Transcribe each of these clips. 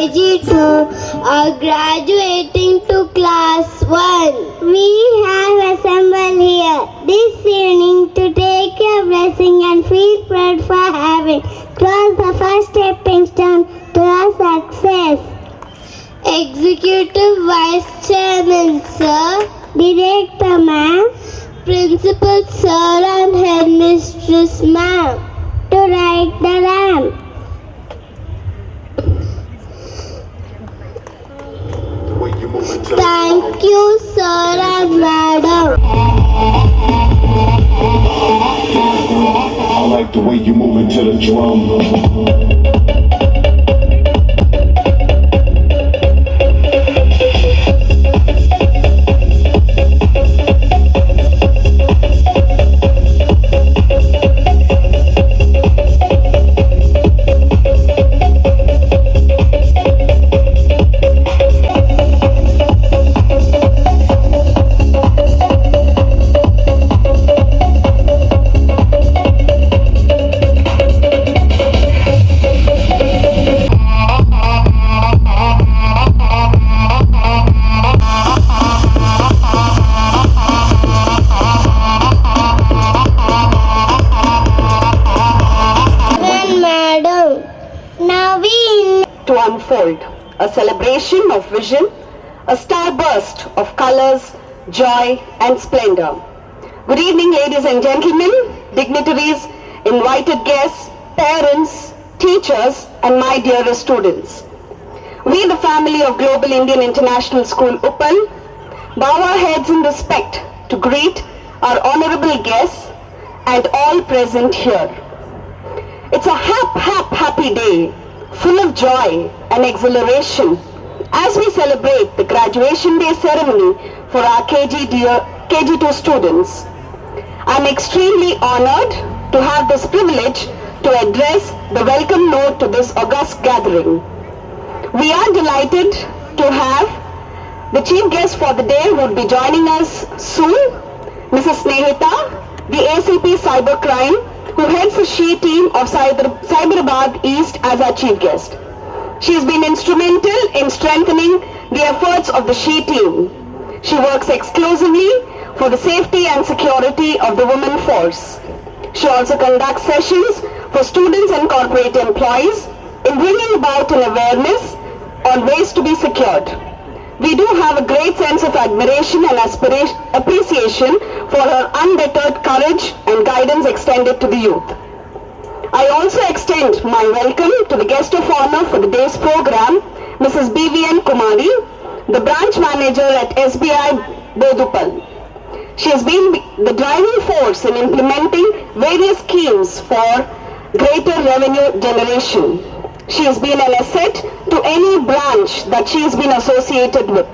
KG2 are graduating to class 1. We have assembled here this evening to take your blessing and feel proud for having crossed the first stepping stone to our success. Executive Vice Chairman Sir, Director Ma'am, Principal Sir and Headmistress Ma'am, to write the ramp. Thank you, Sir and Madam. I like the way you move into the drum. To unfold a celebration of vision, a starburst of colors, joy and splendor. Good evening, ladies and gentlemen, dignitaries, invited guests, parents, teachers and my dearest students. We, the family of Global Indian International School, Uppal, bow our heads in respect to greet our honorable guests and all present here. It's a happy day, full of joy and exhilaration as we celebrate the graduation day ceremony for our KG2 students. I'm extremely honored to have this privilege to address the welcome note to this august gathering. We are delighted to have the chief guest for the day who will be joining us soon, Mrs. Snehita, the ACP Cybercrime, who heads the SHE team of Cyberabad East as our chief guest. She has been instrumental in strengthening the efforts of the SHE team. She works exclusively for the safety and security of the women force. She also conducts sessions for students and corporate employees in bringing about an awareness on ways to be secured. We do have a great sense of admiration and appreciation for her undeterred courage and guidance extended to the youth. I also extend my welcome to the guest of honor for the day's program, Mrs. BVN Kumari, the branch manager at SBI Bodupal. She has been the driving force in implementing various schemes for greater revenue generation. She has been an asset to any branch that she has been associated with.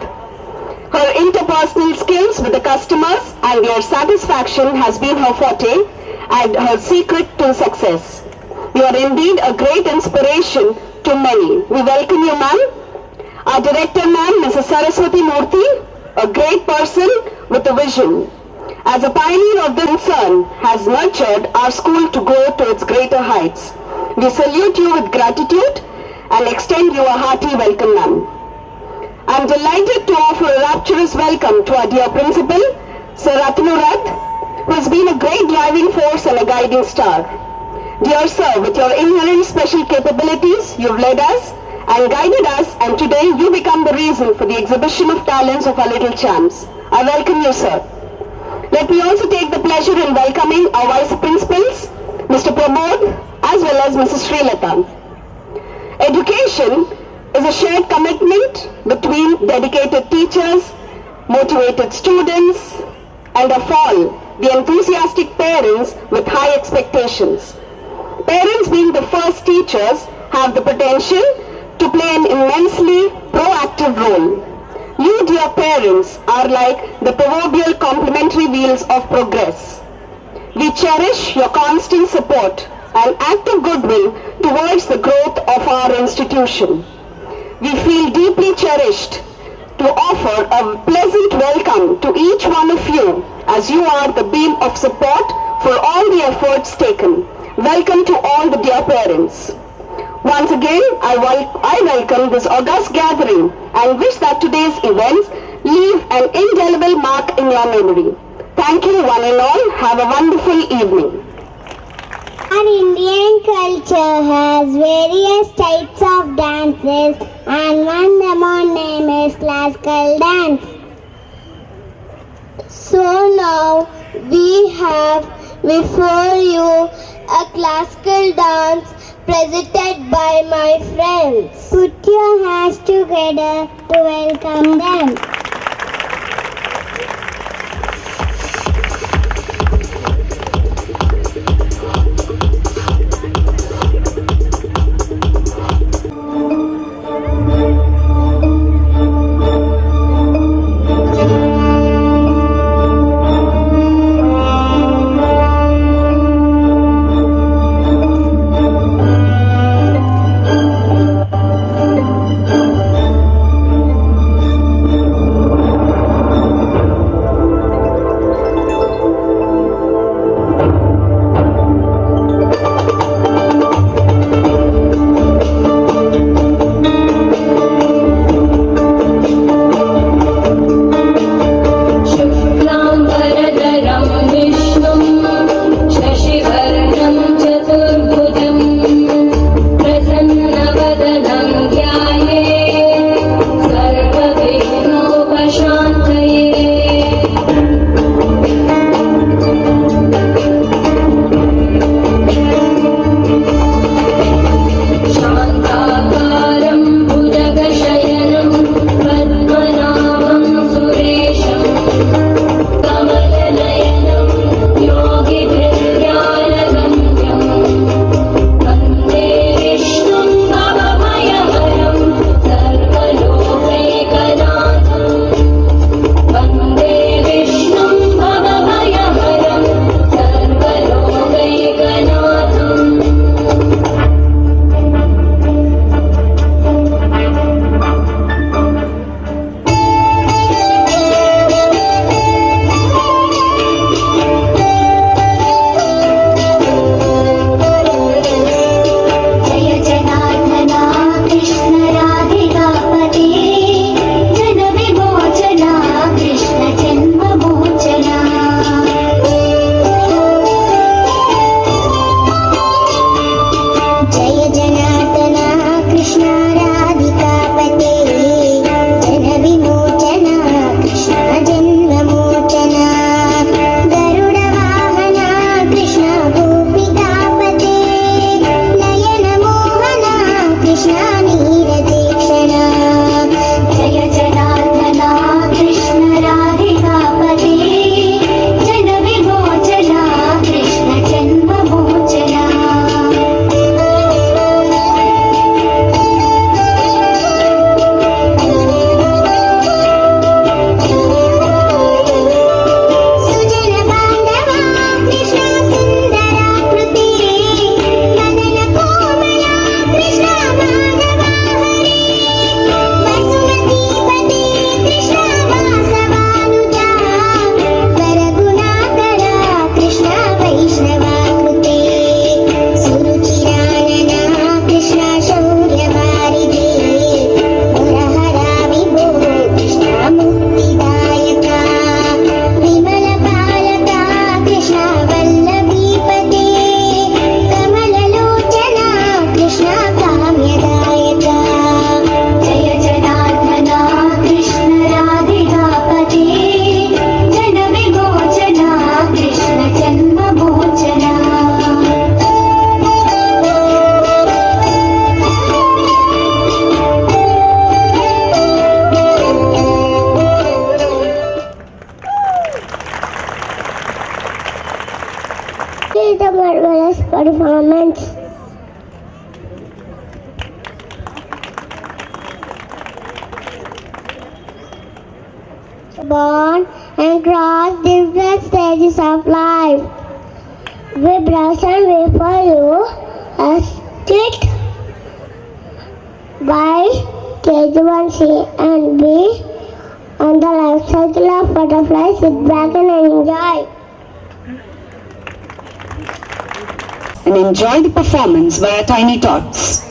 Her interpersonal skills with the customers and their satisfaction has been her forte and her secret to success. You are indeed a great inspiration to many. We welcome you, ma'am. Our director, ma'am, Mrs. Saraswati Murthy, a great person with a vision. As a pioneer of the concern, has nurtured our school to grow to its greater heights. We salute you with gratitude and extend you a hearty welcome, ma'am. I am delighted to offer a rapturous welcome to our dear principal, Sir Ratnurath, who has been a great driving force and a guiding star. Dear sir, with your inherent special capabilities, you've led us and guided us, and today you become the reason for the exhibition of talents of our little champs. I welcome you, sir. Let me also take the pleasure in welcoming our vice principals, Mr. Pramod, as well as Mrs. Srilata. Education is a shared commitment between dedicated teachers, motivated students, and of all, the enthusiastic parents with high expectations. Parents, being the first teachers, have the potential to play an immensely proactive role. You, dear parents, are like the proverbial complementary wheels of progress. We cherish your constant support and act of goodwill towards the growth of our institution. We feel deeply cherished to offer a pleasant welcome to each one of you, as you are the beam of support for all the efforts taken. Welcome to all the dear parents. Once again, I welcome this august gathering and wish that today's events leave an indelible mark in your memory. Thank you one and all. Have a wonderful evening. Our Indian culture has various types of dances, and one among them is classical dance. So now we have before you a classical dance presented by my friends. Put your hands together to welcome them. performance. Born and cross different stages of life. We present before you a stick by KG1C and B on the life cycle of butterfly. Sit back and enjoy. And enjoy the performance via Tiny Tots.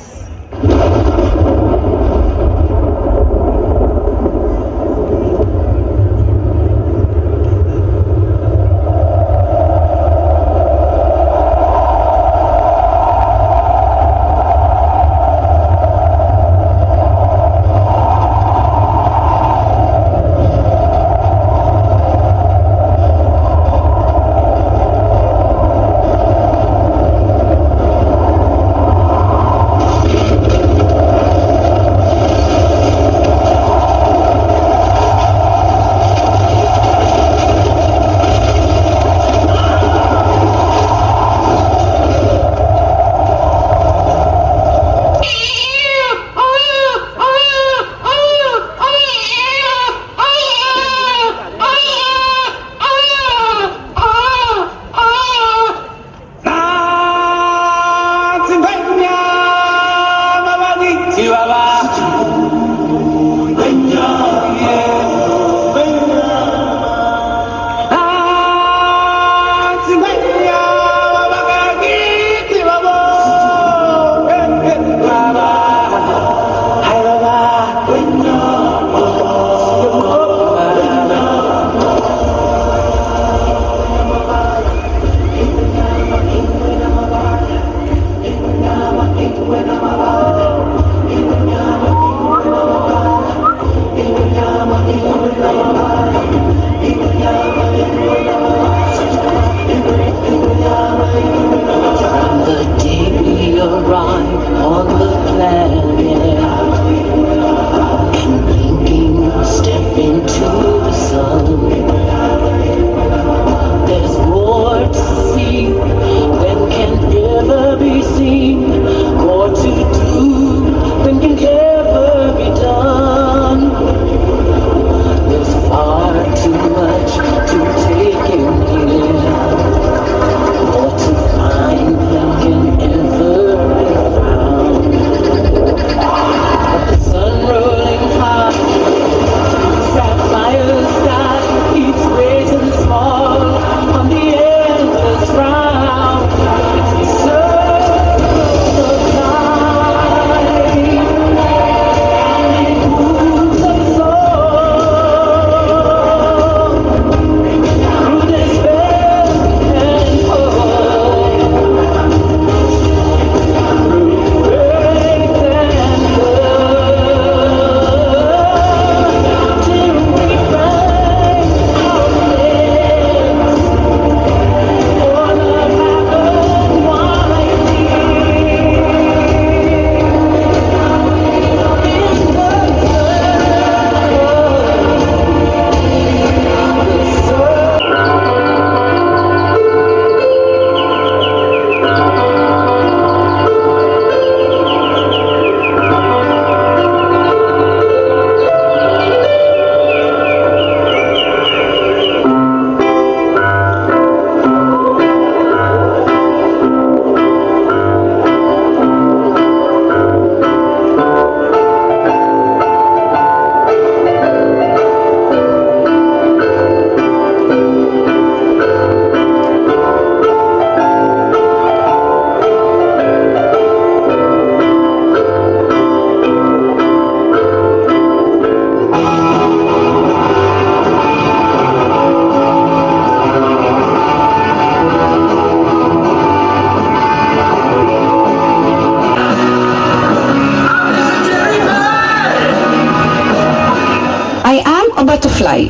butterfly.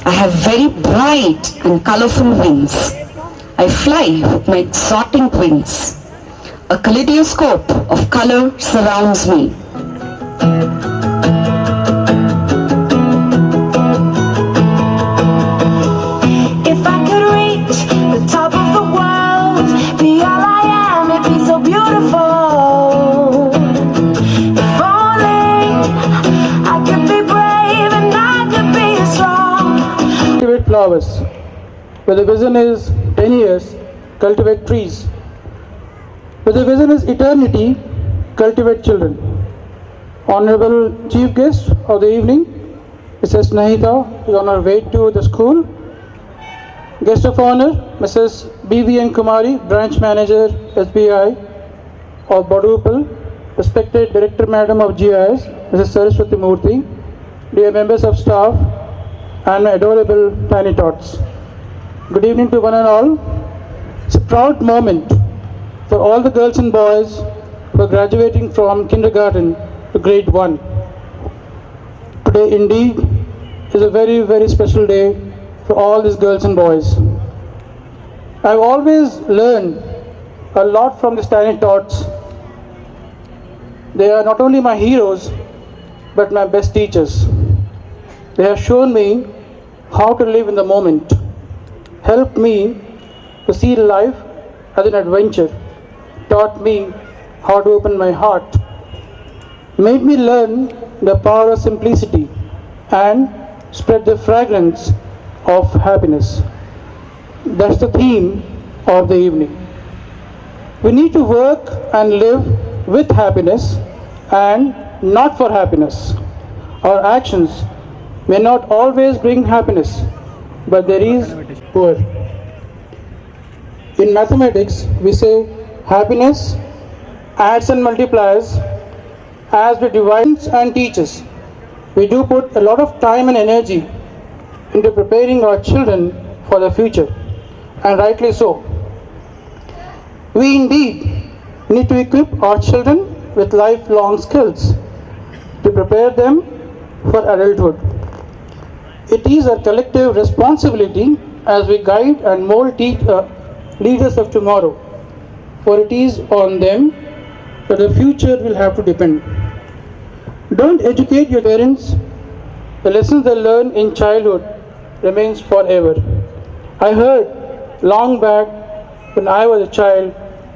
I have very bright and colorful wings. I fly with my exotic wings. A kaleidoscope of color surrounds me. If I could reach the top of the world, be all I am, it'd be so beautiful. If only I could be brave and I could be strong. Cultivate flowers. Where the vision is 10 years, cultivate trees. Where the vision is eternity, cultivate children. Honorable Chief Guest of the evening, Mrs. Nahita is on her way to the school. Guest of honor, Mrs. BVN Kumari, Branch Manager, SBI of Badupal, respected Director Madam of GIS, Mrs. Saraswati Murthy, dear members of staff, and my adorable tiny tots. Good evening to one and all. It's a proud moment for all the girls and boys who are graduating from kindergarten to grade 1. Today indeed is a very, very special day for all these girls and boys. I've always learned a lot from these tiny tots. They are not only my heroes, but my best teachers. They have shown me how to live in the moment, helped me to see life as an adventure, taught me how to open my heart, made me learn the power of simplicity and spread the fragrance of happiness. That's the theme of the evening. We need to work and live with happiness and not for happiness. Our actions may not always bring happiness, but there is poor. In mathematics, we say happiness adds and multiplies as we divide and teaches. We do put a lot of time and energy into preparing our children for the future, and rightly so. We indeed need to equip our children with lifelong skills to prepare them for adulthood. It is our collective responsibility as we guide and mold leaders of tomorrow, for it is on them that the future will have to depend. Don't educate your parents. The lessons they learn in childhood remains forever. I heard long back when I was a child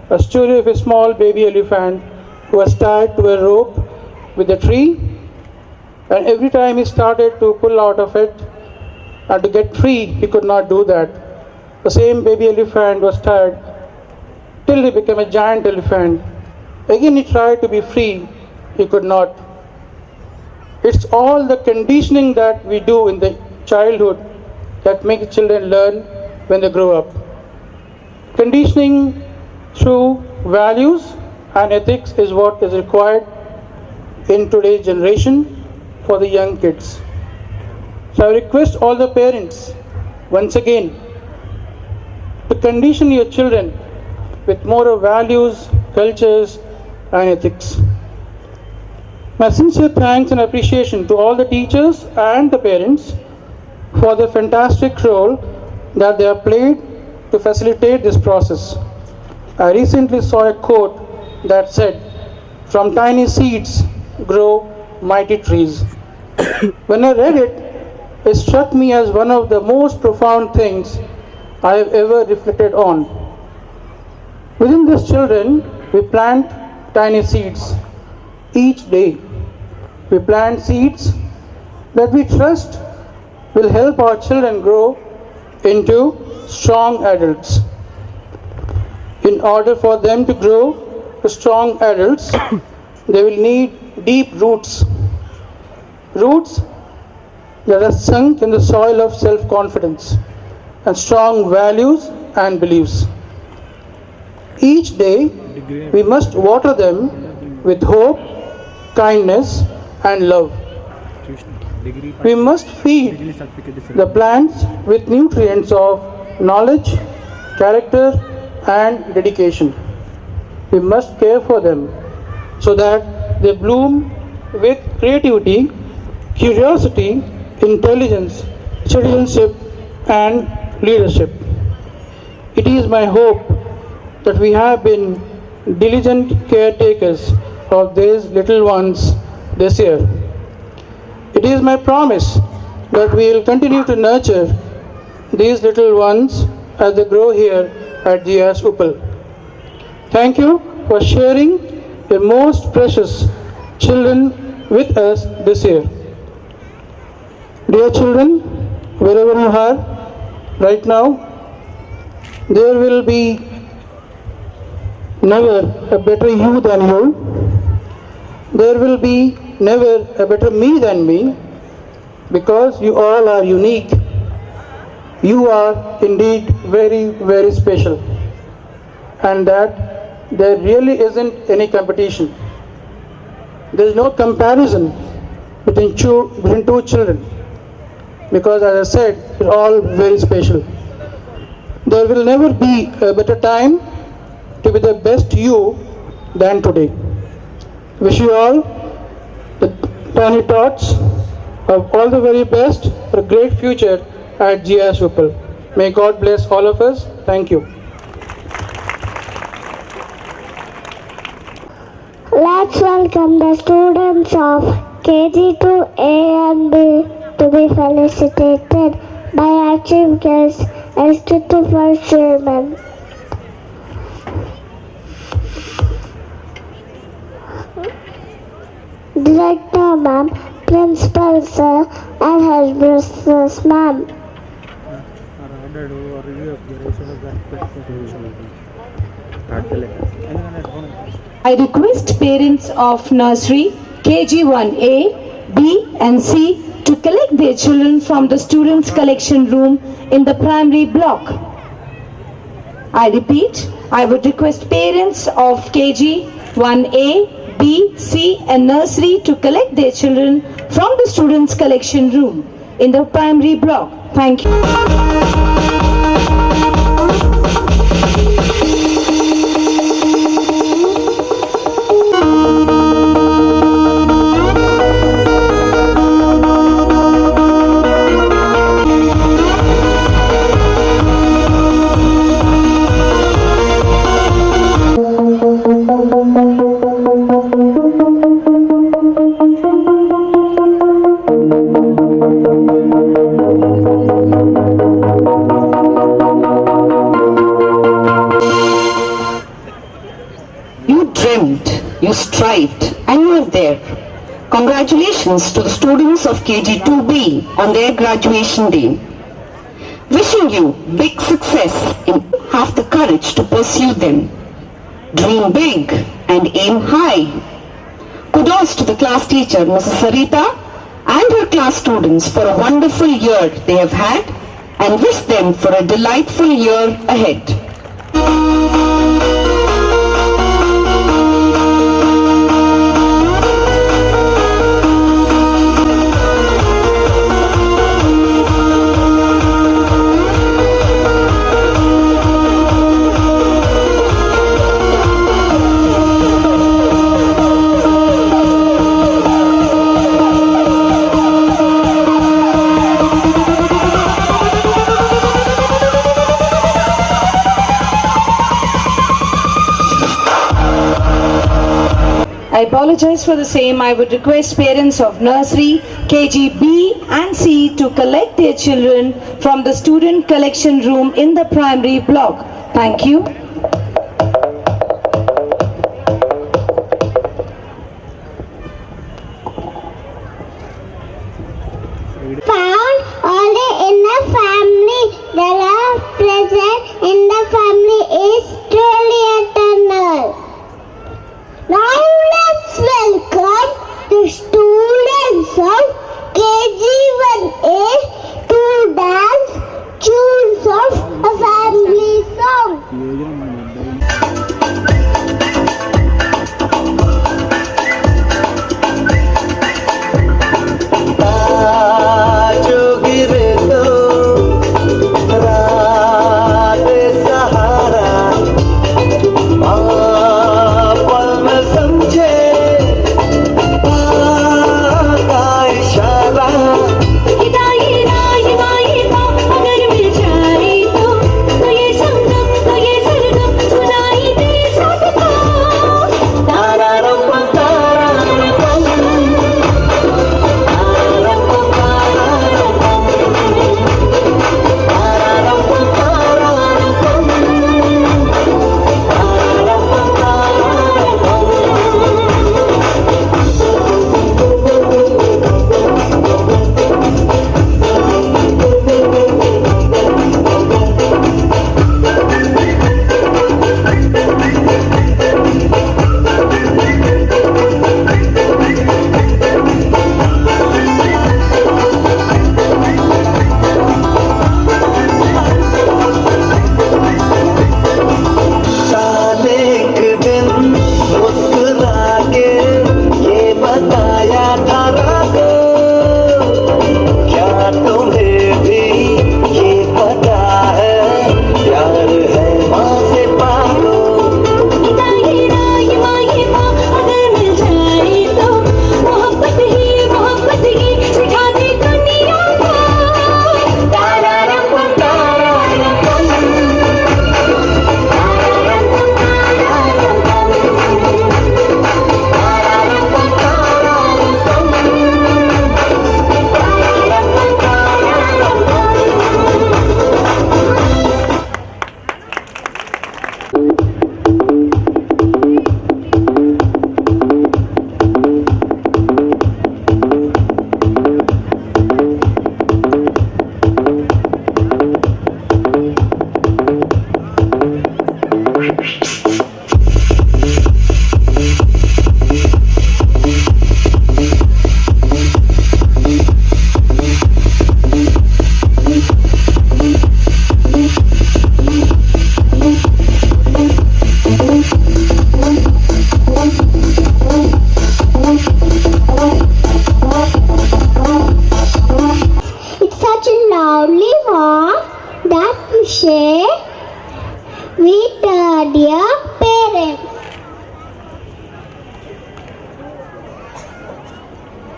a story of a small baby elephant who was tied to a rope with a tree, and every time he started to pull out of it and to get free, he could not do that. The same baby elephant was tied till he became a giant elephant. Again he tried to be free, he could not. It's all the conditioning that we do in the childhood that makes children learn when they grow up. Conditioning through values and ethics is what is required in today's generation for the young kids. So I request all the parents once again to condition your children with more of values, cultures, and ethics. My sincere thanks and appreciation to all the teachers and the parents for the fantastic role that they have played to facilitate this process. I recently saw a quote that said, "From tiny seeds grow mighty trees." When I read it, it struck me as one of the most profound things I have ever reflected on. Within these children, we plant tiny seeds each day. We plant seeds that we trust will help our children grow into strong adults. In order for them to grow to strong adults, they will need deep roots. Roots that are sunk in the soil of self-confidence and strong values and beliefs. Each day, we must water them with hope, kindness, and love. We must feed the plants with nutrients of knowledge, character, and dedication. We must care for them so that they bloom with creativity, curiosity, intelligence, citizenship, and leadership. It is my hope that we have been diligent caretakers of these little ones this year. It is my promise that we will continue to nurture these little ones as they grow here at GIS Uppal. Thank you for sharing your most precious children with us this year. Dear children, wherever you are right now, there will be never a better you than you. There will be never a better me than me, because you all are unique. You are indeed very, very special, and that there really isn't any competition. There is no comparison between two children, because as I said, it's all very special. There will never be a better time to be the best you than today. Wish you all the tiny thoughts of all the very best for a great future at GIS Uppal. May God bless all of us. Thank you. Let's welcome the students of KG to A and B to be felicitated by our chief guest, Institute Vice Chairman. Director ma'am, Principal sir, and Headmistress ma'am. I request parents of nursery KG 1A, B and C to collect their children from the students collection room in the primary block. I repeat, I would request parents of KG 1A, B, C and nursery to collect their children from the students collection room in the primary block. Thank you. You strived and you are there. Congratulations to the students of KG 2B on their graduation day. Wishing you big success and have the courage to pursue them. Dream big and aim high. Kudos to the class teacher, Mrs. Sarita, and her class students for a wonderful year they have had, and wish them for a delightful year ahead. I apologize for the same. I would request parents of nursery, KG B and C to collect their children from the student collection room in the primary block. Thank you. Found only in the family. The love present in the family is truly eternal. Now let's welcome the students of KG 1A to dance tunes of a family song.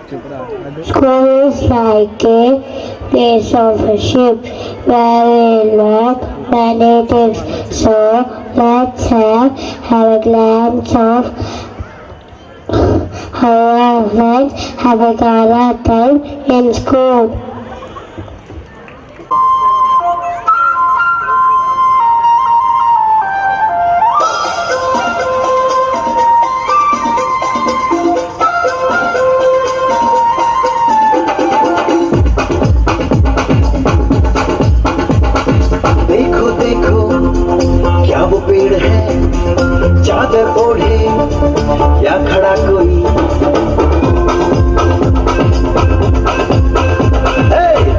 School is like a place of worship where we learn the natives. So let's have a glance of how our friends have a Gala time in school. देखो देखो क्या वो पेड़ है, चादर ओढ़े या खड़ा कोई।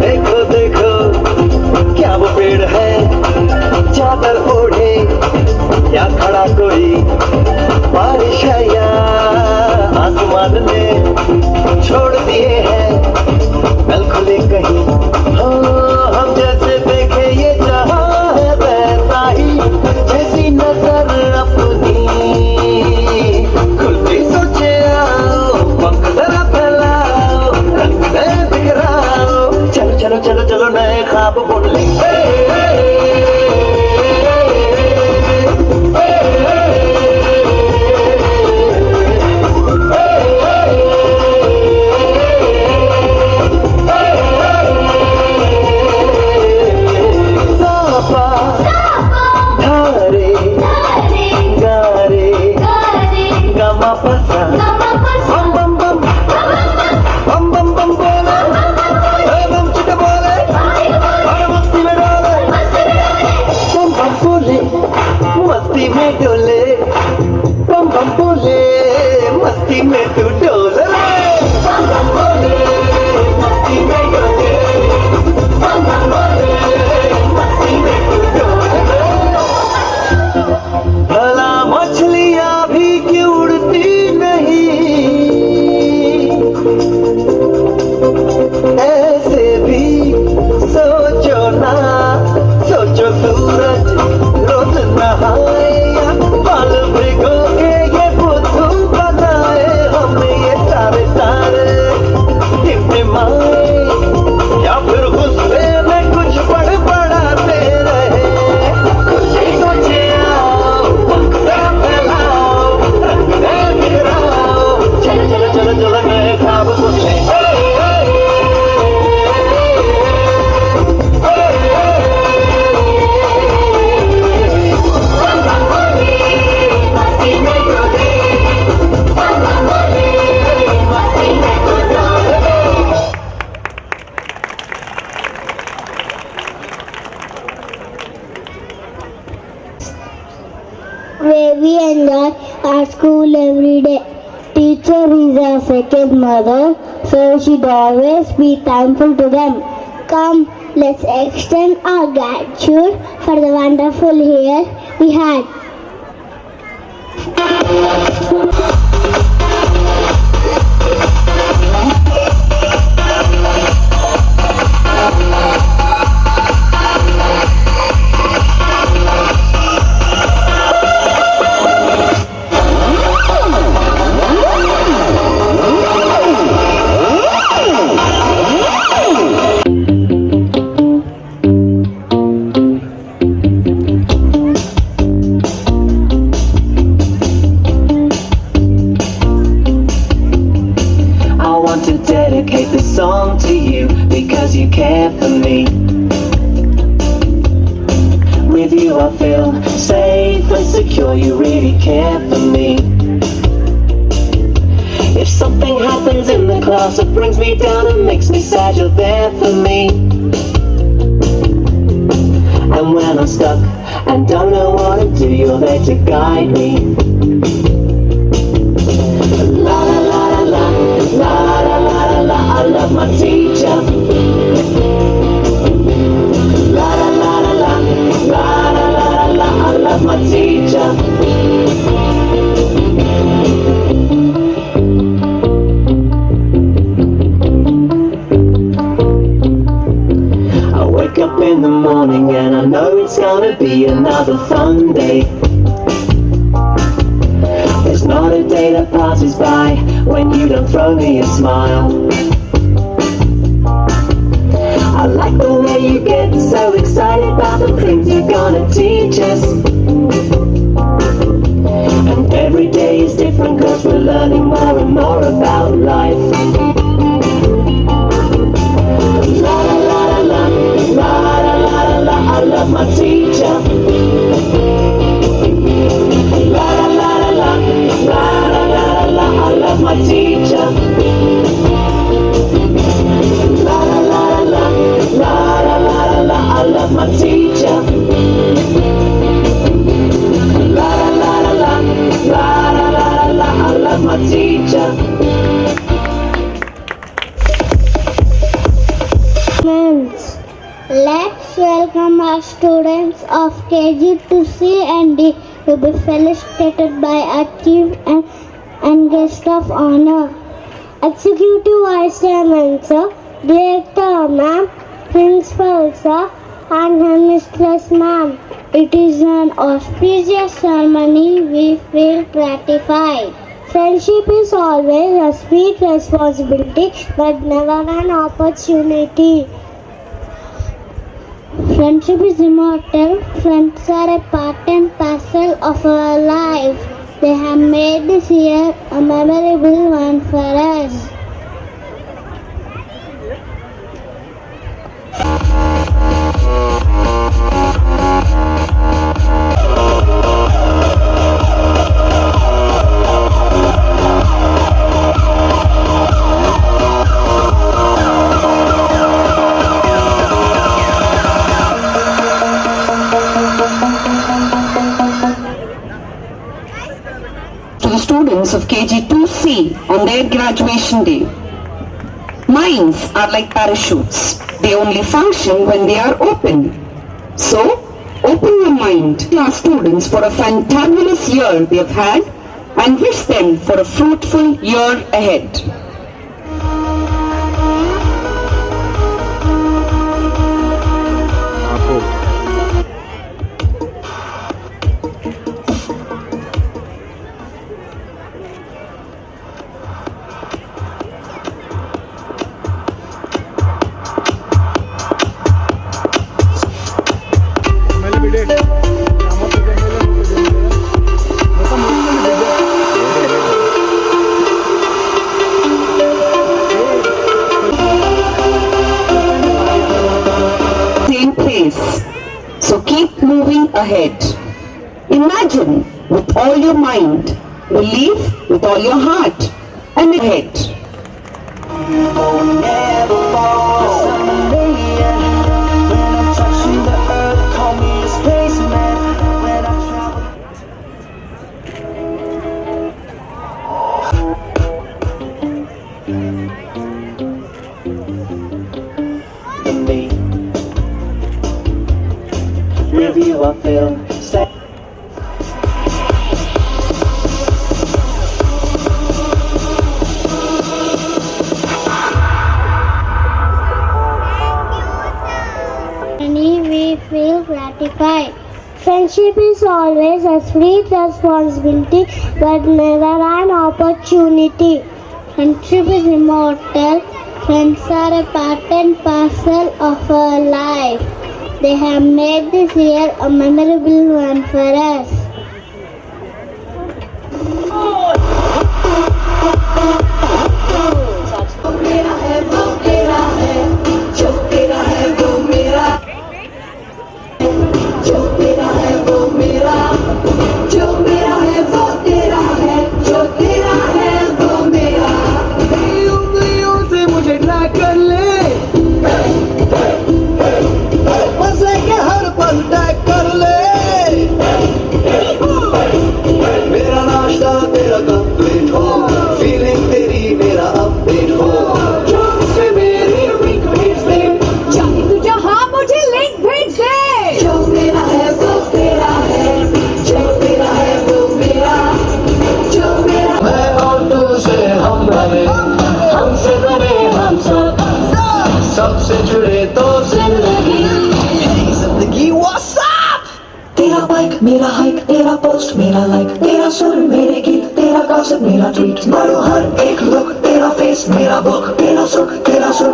देखो देखो क्या वो पेड़ है, चादर ओढ़े या खड़ा कोई। बारिश है या आसमान ने छोड़ दिए हैं नल खुले कहीं। हाँ, हम जैसे देखे ये जहां है वैसा ही, जैसी नजर अपनी खुलती सोचे आओ, पंख जरा फैलाओ, रंग नए बिखराओ। चलो चलो चलो चलो नए ख्वाब बुन ले। मस्ती में डोले, बम बम बोले, मस्ती में तू डोले। बम बम बोले, मस्ती में डोले, बम बम बोले, मस्ती में तू डोले। भला मछलियां भी क्यों उड़ती नहीं, ऐसे भी सोचो ना, सोचो सूरज रोज नहाए, बाल भिगो के ये बुद्धू बनाए। हमने ये सारे तारे टिमटिमाए, या फिर गुस्से में कुछ बड़बड़ाते रहे। कुछ ही सोचे आओ, पंख जरा फैलाओ, रंग नए बिखराओ। चलो चलो चलो चलो नए ख्वाब बुन ले। Where we enjoy our school every day. Teacher is our second mother, so we should always be thankful to them. Come, let's extend our gratitude for the wonderful year we had. Dedicate this song to you because you care for me. With you I feel safe and secure, you really care for me. If something happens in the class that brings me down and makes me sad, you're there for me. And when I'm stuck and don't know what to do, you're there to guide me. La la la la la, la la la la la, I love my teacher. La la la la la, la la la la la, I love my teacher. I wake up in the morning and I know it's gonna be another fun day. There's not a day that passes by when you don't throw me a smile. I like the way you get so excited about the things you're gonna teach us. And every day is different cause we're learning more and more about life. La la la la la, la la la la, I love my teacher. La la la la la, la la la la, I love my teacher. La la la la la, la la la la, I love my teacher. La la la la la, la la la la, I love my teacher. Let's welcome our students of KG to C and D to be felicitated by our chief and guest of honor. Executive Vice Chairman sir, Director ma'am, Principal sir, and Headmistress ma'am. It is an auspicious ceremony. We feel gratified. Friendship is always a sweet responsibility, but never an opportunity. Friendship is immortal. Friends are a part and parcel of our life. They have made this year a memorable one for us. Students of KG2C on their graduation day. Minds are like parachutes. They only function when they are open. So, open your mind to our students for a fantabulous year they have had and wish them for a fruitful year ahead. Same place. So keep moving ahead. Imagine with all your mind, believe with all your heart, and ahead. With you I feel safe. We feel gratified. Friendship is always a sweet responsibility, but never an opportunity. Friendship is immortal. Friends are a part and parcel of our life. They have made this year a memorable one for us. सबसे जुड़े तो जिंदगी What's up? तेरा bike मेरा hike, तेरा post मेरा like, तेरा सुर मेरे गीत, तेरा कास्ट मकसद मेरा ट्वीट, मारो हर एक लुक, तेरा फेस मेरा बुक, तेरा सुख तेरा सुख।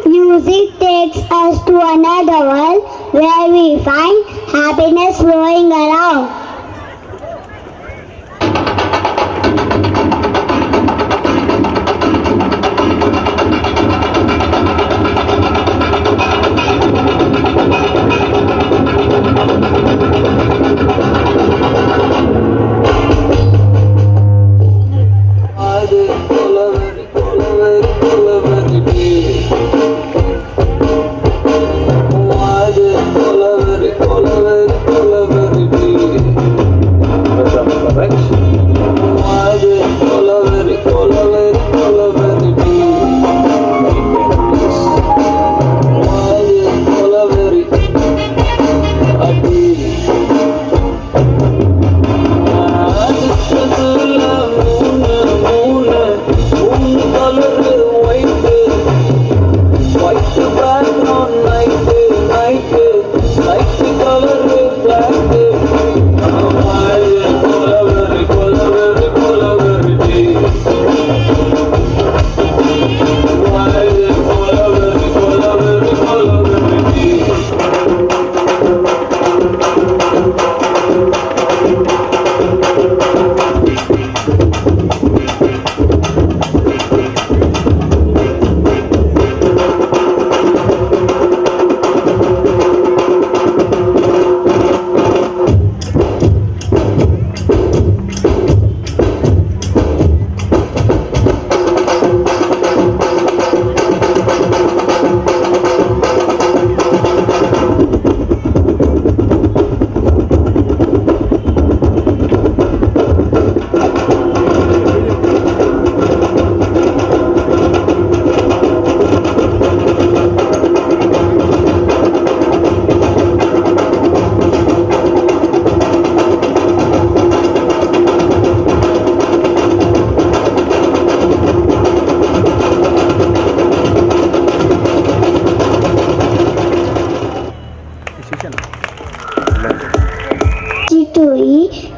Music takes us to another world where we find happiness flowing around.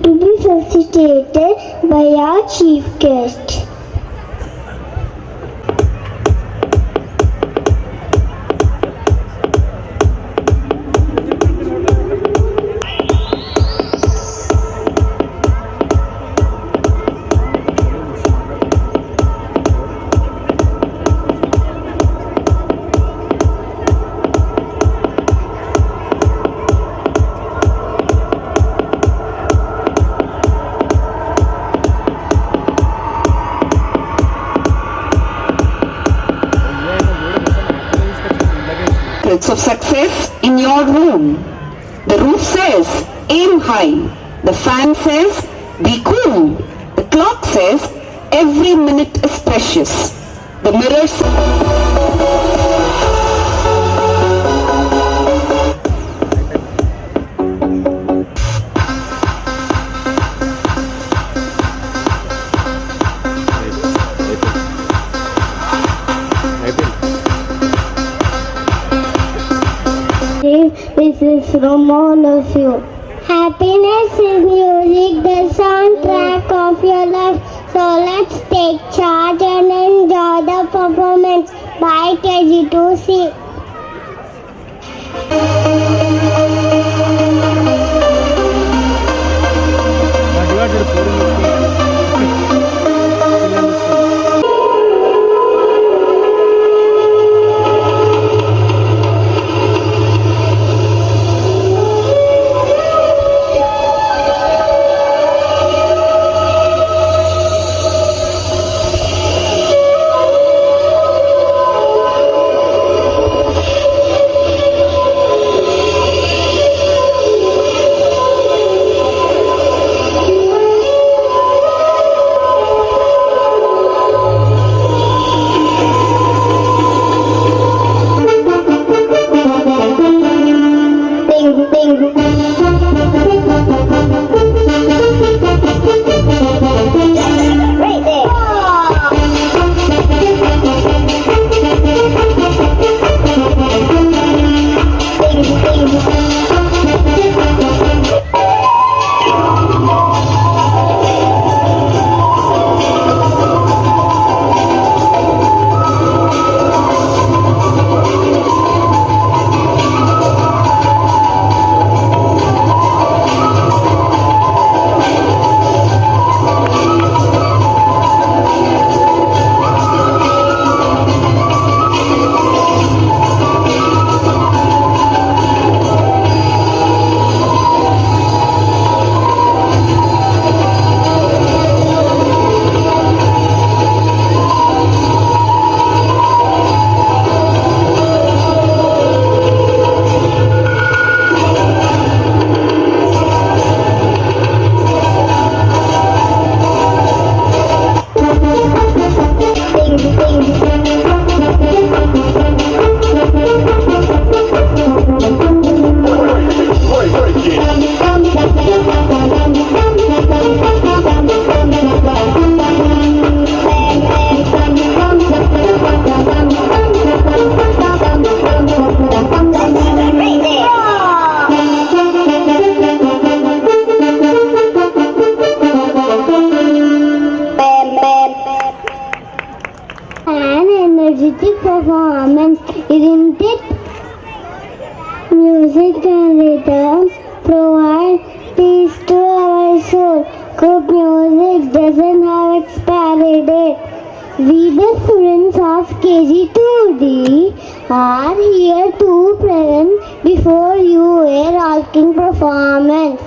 To be felicitated by our chief guest. Of success in your room. The roof says aim high. The fan says be cool. The clock says every minute is precious. The mirror This is from all of you. Happiness is music, the soundtrack of your life. So let's take charge and enjoy the performance by KG2C. music and rhythm provide peace to our soul. Good music doesn't have expiry date. We, the students of KG 2D, are here to present before you a rocking performance.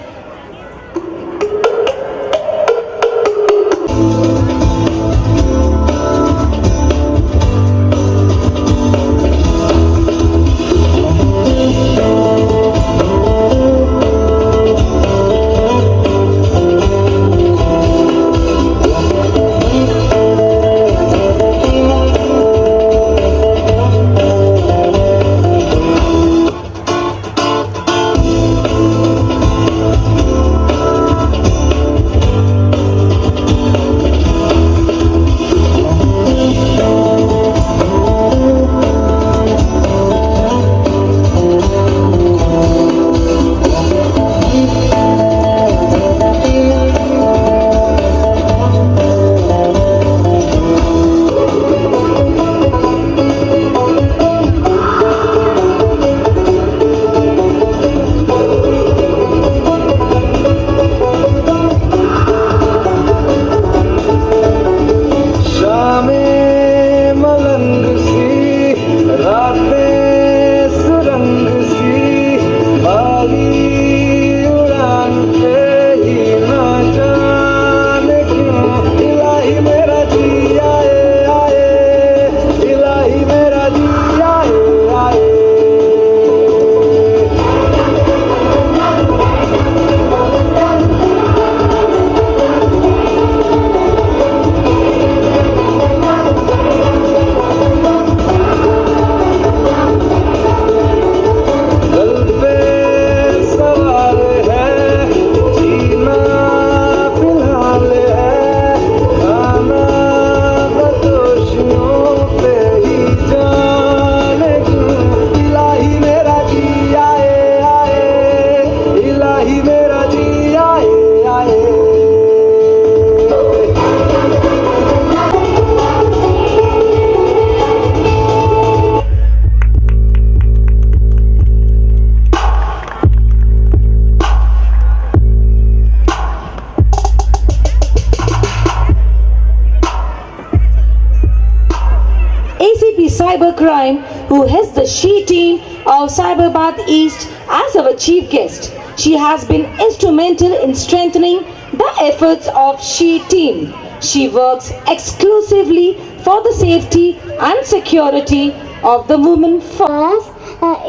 Cybercrime, who heads the SHE team of Cyberbath East as our chief guest. She has been instrumental in strengthening the efforts of SHE team. She works exclusively for the safety and security of the women first.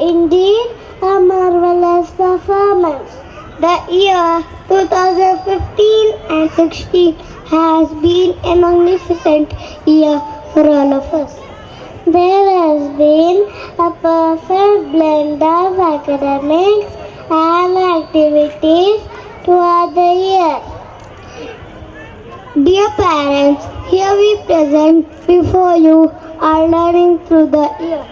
Indeed, a marvelous performance. The year 2015 and 16 has been a magnificent year for all of us. There has been a perfect blend of academics and activities throughout the year. Dear parents, here we present before you our learning through the year.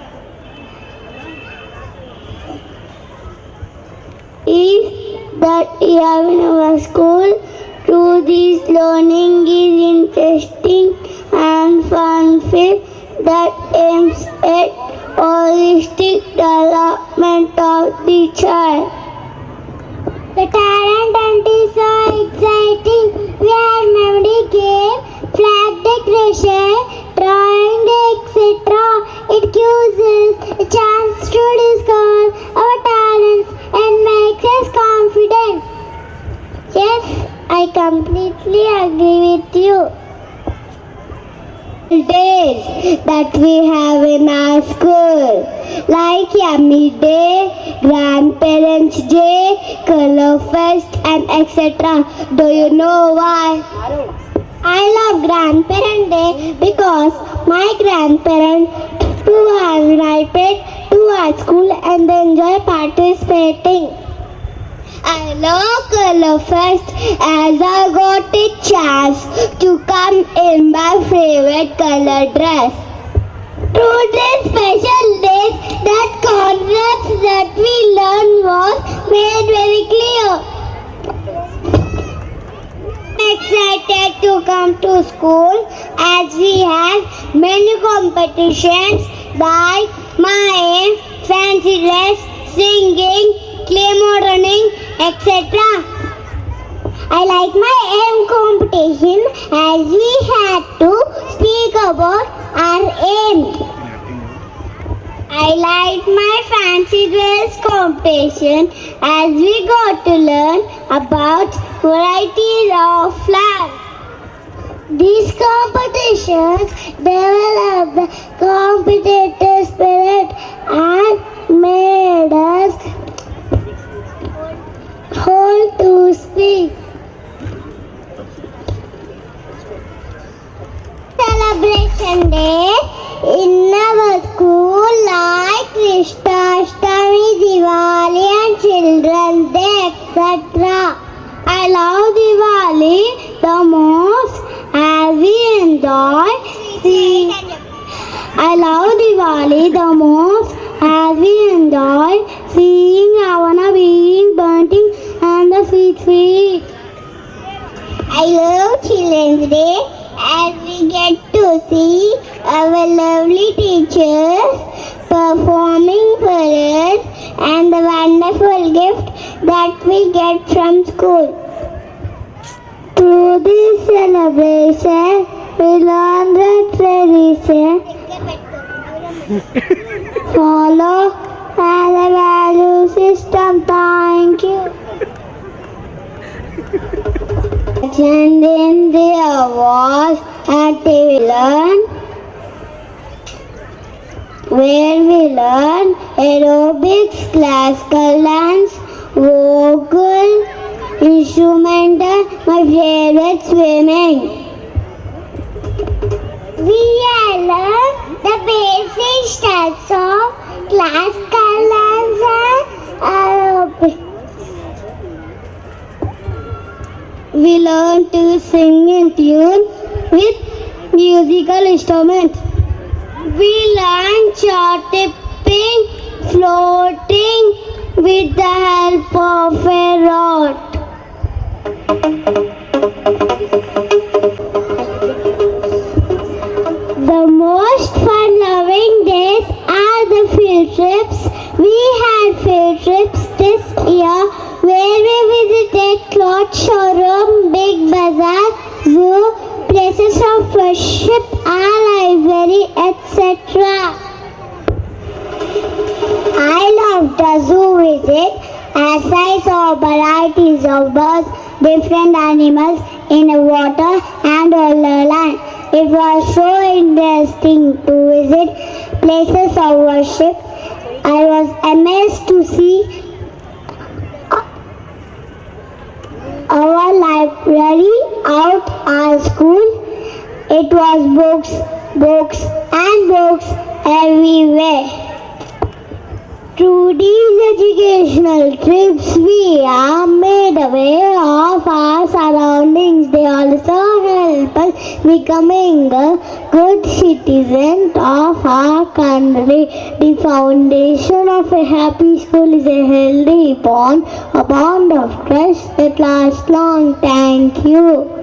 Is that year in our school through this learning is interesting and fun-filled that aims at holistic development of the child. The talent hunt is so exciting. We have memory game, flag decoration, drawing, etc. It gives us a chance to discover our talents and makes us confident. Yes, I completely agree with you. Days that we have in our school, like Yummy Day, Grandparents Day, Color Fest, and etc. Do you know why? I love Grandparent Day because my grandparents too have invited to our school and they enjoy participating. I love Color Fest as I got a chance to come in my favorite color dress. Through these special days, that concepts that we learned was made very clear. I'm excited to come to school as we have many competitions like mime, fancy dress, singing, claymore running, etc. I like my aim competition as we had to speak about our aim. I like my fancy dress competition as we got to learn about varieties of flowers. These competitions developed the competitive spirit and made us whole to speak. Celebration day in our school like Krishna Ashtami, Diwali and Children's Day, etc. I love Diwali the most as we enjoy seeing. I love Diwali the most as we enjoy seeing Ravana being burnt and the sweet. I love Children's Day as we get to see our lovely teachers performing parades and the wonderful gift that we get from school. Through this celebration, we learn the tradition, follow and the value system. Thank you. Attending the awards at where we learn aerobics, classical dance, vocal, instrumental, my favorite swimming. We learn the basic steps of classical dance and aerobics. We learn to sing in tune with musical instruments. We learn chart tipping, floating with the help of a rod. The most fun-loving days are the field trips. We had field trips this year where we visited cloth showroom, big bazaar, zoo, places of worship, our library, etc. I loved the zoo visit as I saw varieties of birds, different animals in the water and on the land. It was so interesting to visit places of worship. I was amazed to see our library out our school. It was books and books everywhere. Through these educational trips, we are made aware of our surroundings. They also help us becoming a good citizen of our country. The foundation of a happy school is a healthy bond, a bond of trust that lasts long. Thank you.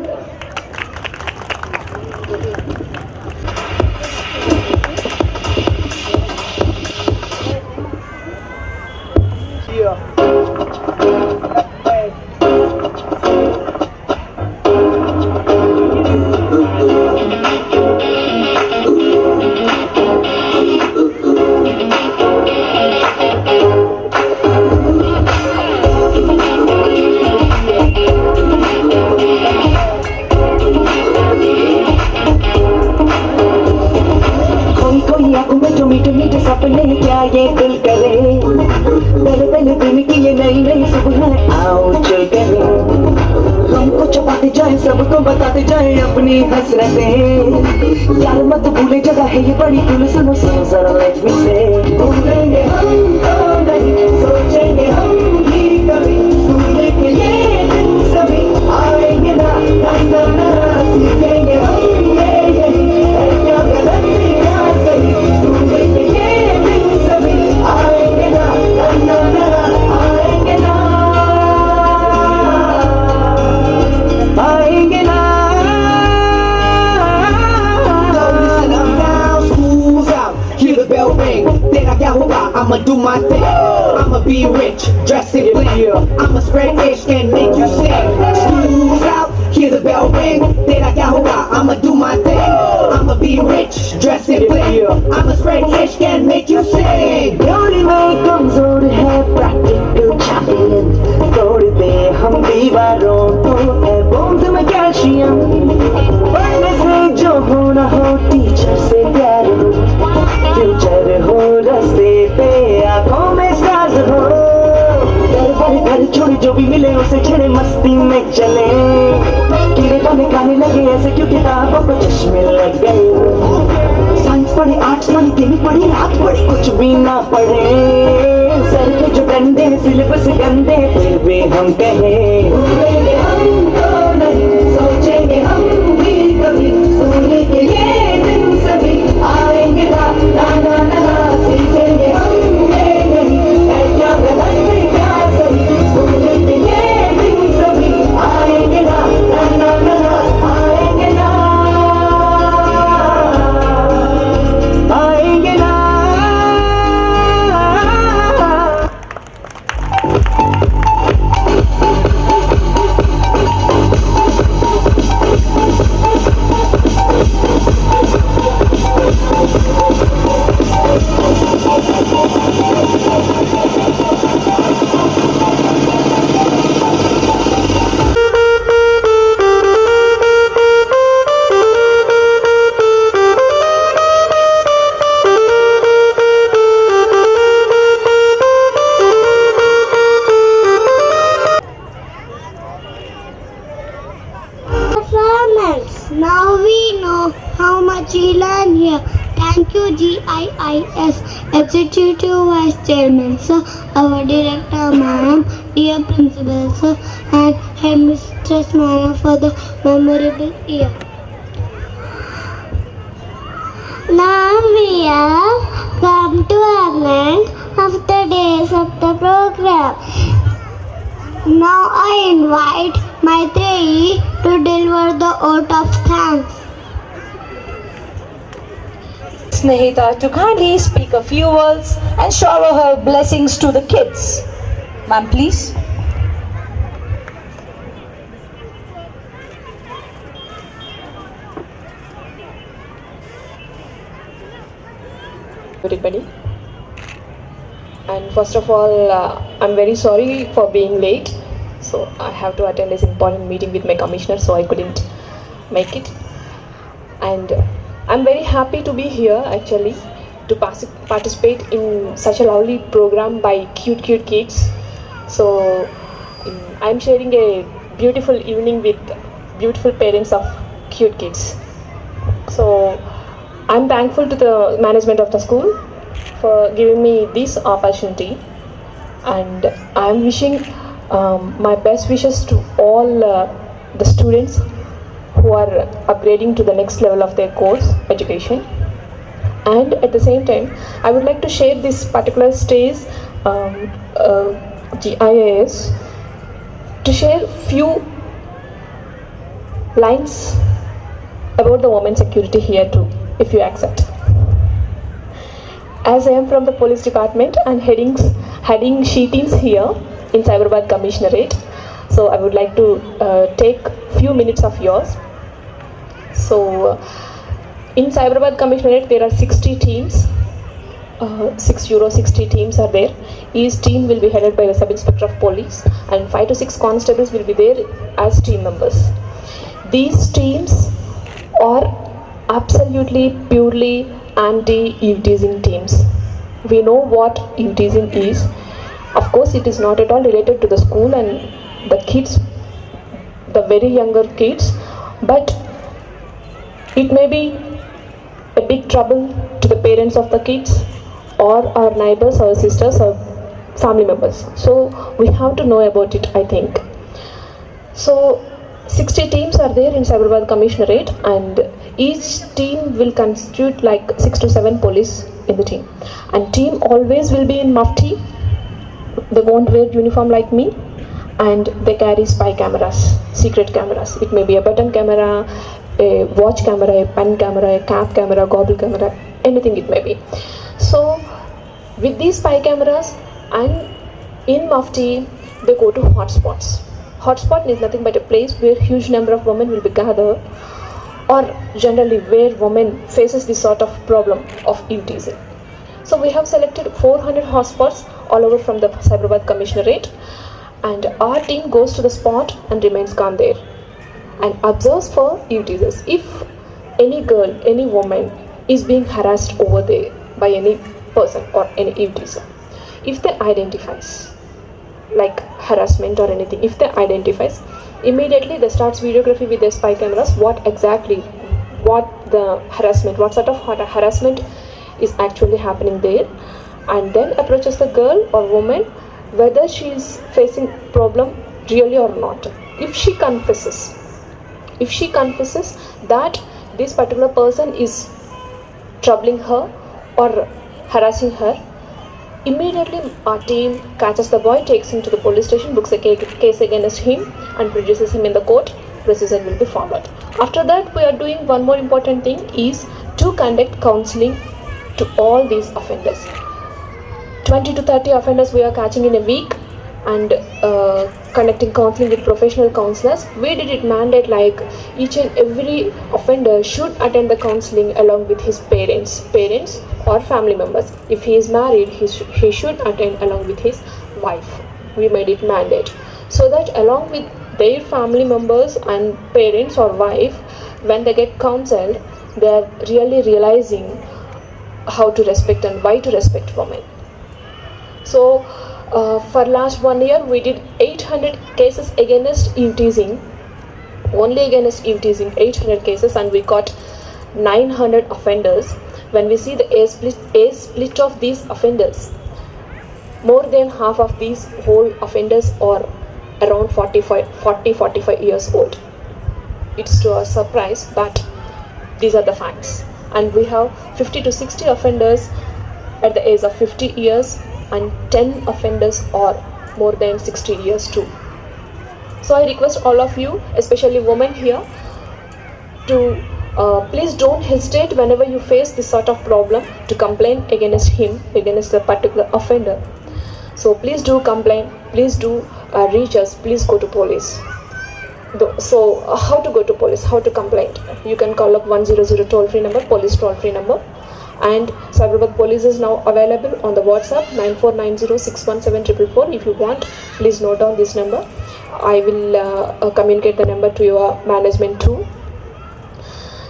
सपने क्या ये दिल करे, पहले पहले दिन की ये नई नई सुबह आओ चल करे, हमको छुपाते जाए सबको बताते जाए अपनी हसरतें, यार मत भूले जगह है ये बड़ी दिल सुनो जरा लेट मी से, भूलेंगे हम तो नहीं सोचेंगे हम भी कभी, सुनने के ये दिन सभी आएंगे ना ना ना सीखेंगे हम ये यही है क्या गलत क्या सही, सुनने के ये दिन सभी आएंगे ना ना ना आएंगे ना आएंगे ना। Hear the bell ring, तेरा क्या होगा? I'ma do my thing, I'ma be rich, dress it bling. I'ma spread ish and make you sing. Smooth out, hear the bell ring. Tera kya hoga, I'ma do my thing. I'ma be rich, dress it bling. I'ma spread ish and make you sing. प्यारी में कमजोर है practical champion, तोड़ दे हम दीवारों को है bones में कैल्शियम। पढ़ने से जो हो ना हो, टीचर से प्यार हो, फ्यूचर हो रास्ते पे, आंखों में स्टार्स हो। घर छोड़ी जो भी मिले उसे छेड़े, मस्ती में चले, कीड़े पाने खाने लगे ऐसे क्यों किताबों को चश्मे लग गए। साइंस पढ़े, आर्ट्स पढ़े, केमी पढ़े, रात पढ़े, कुछ भी ना पढ़े, सर के जो डंडे सिलेबस गंदे, फिर भी हम कहें हमको नहीं, सोचेंगे हम भी कभी, सोने के ये दिन सभी आएंगे ना ना ना ना, सीखेंगे हम ये नहीं, क्या गलत है क्या सही, सोने के ये दिन सभी आएंगे ना ना ना ना, आएंगे ना आएंगे ना। Performance. Now we know how much we learn here. Thank you, GIIS Executive Vice Chairman, sir, our Director, Madam, dear Principal, sir, and Headmistress, Madam, for the memorable year. Now we have come to an end of the days of the program. Now I invite Maitreyi to deliver the oath of thanks. Snehita to kindly speak a few words and shower her blessings to the kids. Ma'am, please. Everybody, and first of all, I'm very sorry for being late. So I have to attend this important meeting with my commissioner, so I couldn't make it. And I'm very happy to be here actually to participate in such a lovely program by cute kids. So I'm sharing a beautiful evening with beautiful parents of cute kids. So I'm thankful to the management of the school for giving me this opportunity, and I'm wishing my best wishes to all the students who are upgrading to the next level of their course education. And at the same time, I would like to share this particular stage GIIS to share few lines about the women's security here too, if you accept. As I am from the police department and heading she teams here in Cyberabad Commissionerate, so I would like to take few minutes of yours. So in Cyberabad Commissionerate there are 60 teams, 60 teams are there. Each team will be headed by a sub-inspector of police, and 5 to 6 constables will be there as team members. These teams are absolutely purely anti-eveteasing teams. We know what eveteasing is. Of course, it is not at all related to the school and the kids, the very younger kids, but it may be a big trouble to the parents of the kids or our neighbors, our sisters, or family members. So we have to know about it, I think. So 60 teams are there in Cyberabad Commissionerate, and each team will constitute like 6 to 7 police in the team. And team always will be in mufti. They won't wear uniform like me, and they carry spy cameras, secret cameras. It may be a button camera, a watch camera, a pen camera, a cap camera, goggle camera, anything it may be. So with these spy cameras and in Mufti, they go to hotspots. Hotspot is nothing but a place where huge number of women will be gathered, or generally where women faces this sort of problem of eve teasing. So we have selected 400 hotspots all over from the Cyberabad Commissionerate, and our team goes to the spot and remains calm there and observes for eve teasers. If any girl, any woman is being harassed over there by any person or any eve teaser, if they identifies like harassment or anything, if they identifies, immediately they starts videography with their spy cameras what the harassment, what sort of harassment is actually happening there, and then approaches the girl or woman whether she is facing problem really or not. If she confesses that this particular person is troubling her or harassing her, immediately our team catches the boy, takes him to the police station, books a case against him and produces him in the court. Procedure will be followed. After that, we are doing one more important thing, is to conduct counseling to all these offenders. 20 to 30 offenders we are catching in a week and conducting counseling with professional counselors. We did it mandate like each and every offender should attend the counseling along with his parents or family members. If he is married, he should attend along with his wife. We made it mandate so that along with their family members and parents or wife, when they get counseled, they are really realizing how to respect and why to respect women. So for last 1 year we did 800 cases against eve teasing, only against eve teasing 800 cases, and we got 900 offenders. When we see the age split of these offenders, more than half of these whole offenders are around 45 years old. It's to our surprise, but these are the facts. And we have 50 to 60 offenders at the age of 50 years and 10 offenders are more than 60 years too. So I request all of you, especially women here, to please don't hesitate whenever you face this sort of problem to complain against him, against a particular offender. So please do complain, please do reach us, please go to police. So how to go to police, how to complain? You can call up 100 toll-free number, police toll-free number. And Cyberabad Police is now available on the WhatsApp 9490617444. If you want, please note down this number. I will communicate the number to your management too.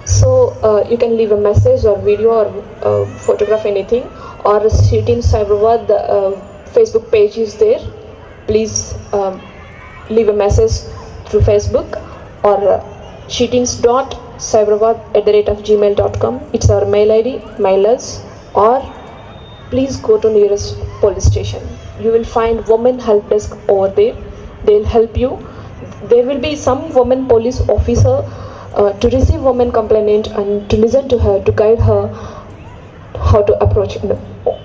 So you can leave a message or video or photograph anything, or Team Cyberabad Facebook page is there. Please leave a message through Facebook or sheetings.cyberabad@gmail.com. It's our mail ID, mail us, or please go to nearest police station. You will find women help desk over there. They'll help you. There will be some women police officer to receive woman complainant and to listen to her, to guide her how to approach in the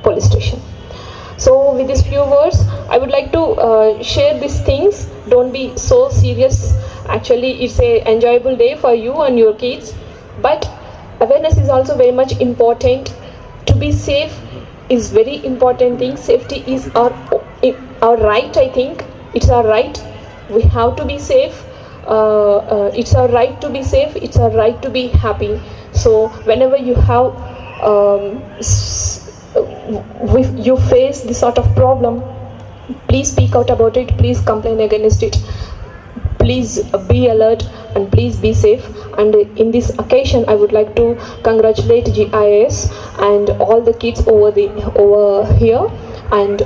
police station. So with these few words, I would like to share these things. Don't be so serious. Actually, it's an enjoyable day for you and your kids. But awareness is also very much important. To be safe is very important thing. Safety is our right, I think. It's our right. We have to be safe. It's our right to be safe. It's our right to be happy. So whenever you have you face this sort of problem, please speak out about it, please complain against it, please be alert and please be safe. And in this occasion I would like to congratulate GIS and all the kids over here, and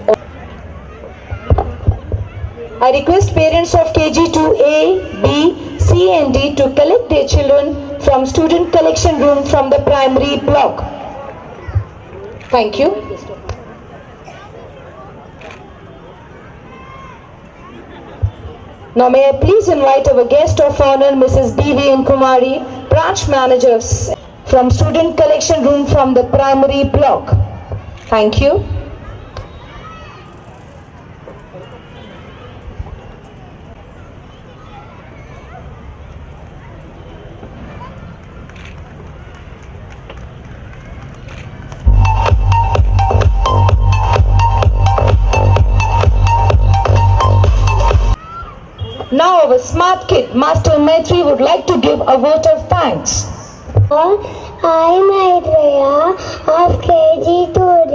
I request parents of KG 2A, B, C and D to collect their children from student collection room from the primary block. Thank you. Now may I please invite our guest of honor, Mrs. B.V.N. Kumari, branch managers from student collection room from the primary block. Thank you. Now our smart kid, Master Maitri, would like to give a vote of thanks. I, Maitreya of KG2D,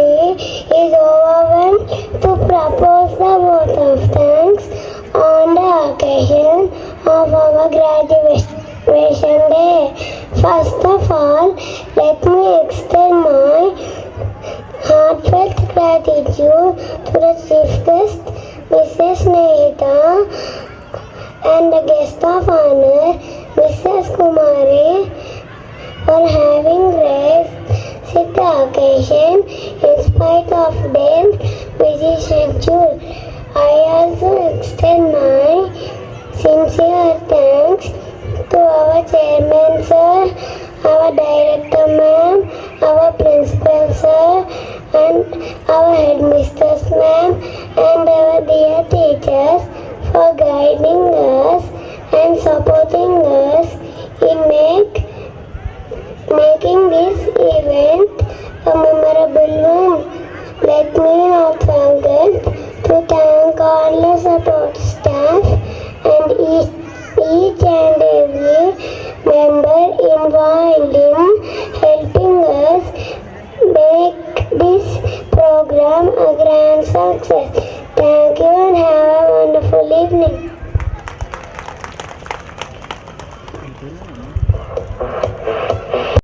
is overwhelmed to propose the vote of thanks on the occasion of our graduation day. First of all, let me extend my heartfelt gratitude to the chief guest, Mrs. Nehita, and the guest of honor, Mrs. Kumari, for having graced the occasion in spite of their busy schedule. I also extend my sincere thanks to our chairman sir, our director ma'am, our principal sir, and our headmistress ma'am, and our dear teachers for guiding us and supporting us in making this event a memorable one. Let me not forget to thank all the support staff and each and every member involved in helping us make this program a grand success. Thank you and have a wonderful evening.